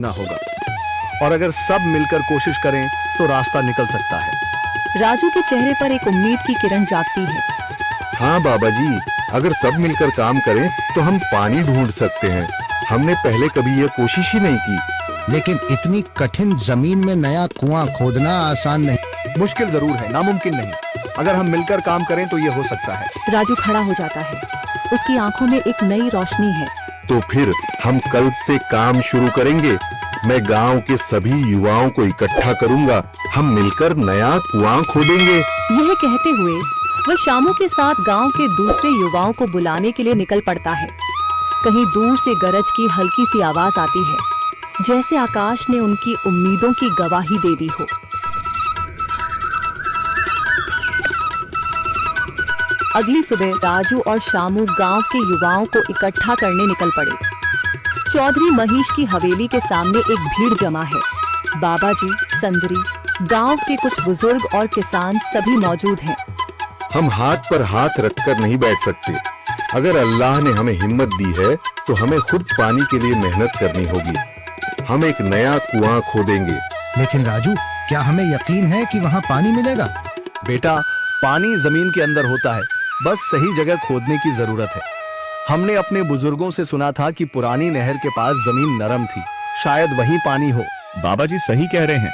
ना होगा, और अगर सब मिलकर कोशिश करें तो रास्ता निकल सकता है। राजू के चेहरे पर एक उम्मीद की किरण जागती है। हाँ बाबा जी, अगर सब मिलकर काम करें तो हम पानी ढूंढ सकते हैं। हमने पहले कभी यह कोशिश ही नहीं की। लेकिन इतनी कठिन जमीन में नया कुआं खोदना आसान नहीं। मुश्किल जरूर है, नामुमकिन नहीं। अगर हम मिलकर काम करें तो ये हो सकता है। राजू खड़ा हो जाता है। उसकी आंखों में एक नई रोशनी है। तो फिर हम कल से काम शुरू करेंगे। मैं गांव के सभी युवाओं को इकट्ठा करूंगा। हम मिलकर नया कुआं खोदेंगे। यह कहते हुए वह शामू के साथ गांव के दूसरे युवाओं को बुलाने के लिए निकल पड़ता है। कहीं दूर से गरज की हल्की सी आवाज आती है, जैसे आकाश ने उनकी उम्मीदों की गवाही दे दी हो। अगली सुबह राजू और शामू गांव के युवाओं को इकट्ठा करने निकल पड़े। चौधरी महेश की हवेली के सामने एक भीड़ जमा है। बाबा जी, संदरी, गांव के कुछ बुजुर्ग और किसान सभी मौजूद हैं। हम हाथ पर हाथ रखकर नहीं बैठ सकते। अगर अल्लाह ने हमें हिम्मत दी है तो हमें खुद पानी के लिए मेहनत करनी होगी। हम एक नया कुआं खोदेंगे। लेकिन राजू, क्या हमें यकीन है कि वहाँ पानी मिलेगा? बेटा, पानी जमीन के अंदर होता है, बस सही जगह खोदने की जरूरत है। हमने अपने बुजुर्गों से सुना था कि पुरानी नहर के पास जमीन नरम थी, शायद वहीं पानी हो। बाबा जी सही कह रहे हैं।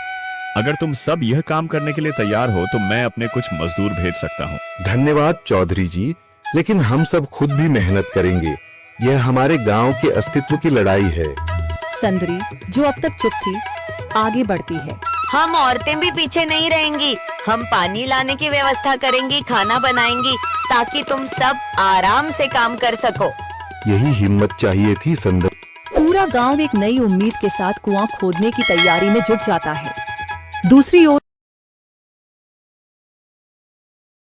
अगर तुम सब यह काम करने के लिए तैयार हो तो मैं अपने कुछ मजदूर भेज सकता हूँ। धन्यवाद चौधरी जी, लेकिन हम सब खुद भी मेहनत करेंगे। यह हमारे गांव के अस्तित्व की लड़ाई है। संदरी, जो अब तक चुप थी, आगे बढ़ती है। हम औरतें भी पीछे नहीं रहेंगी। हम पानी लाने की व्यवस्था करेंगी, खाना बनाएंगी, ताकि तुम सब आराम से काम कर सको। यही हिम्मत चाहिए थी संदर। पूरा गांव एक नई उम्मीद के साथ कुआं खोदने की तैयारी में जुट जाता है। दूसरी ओर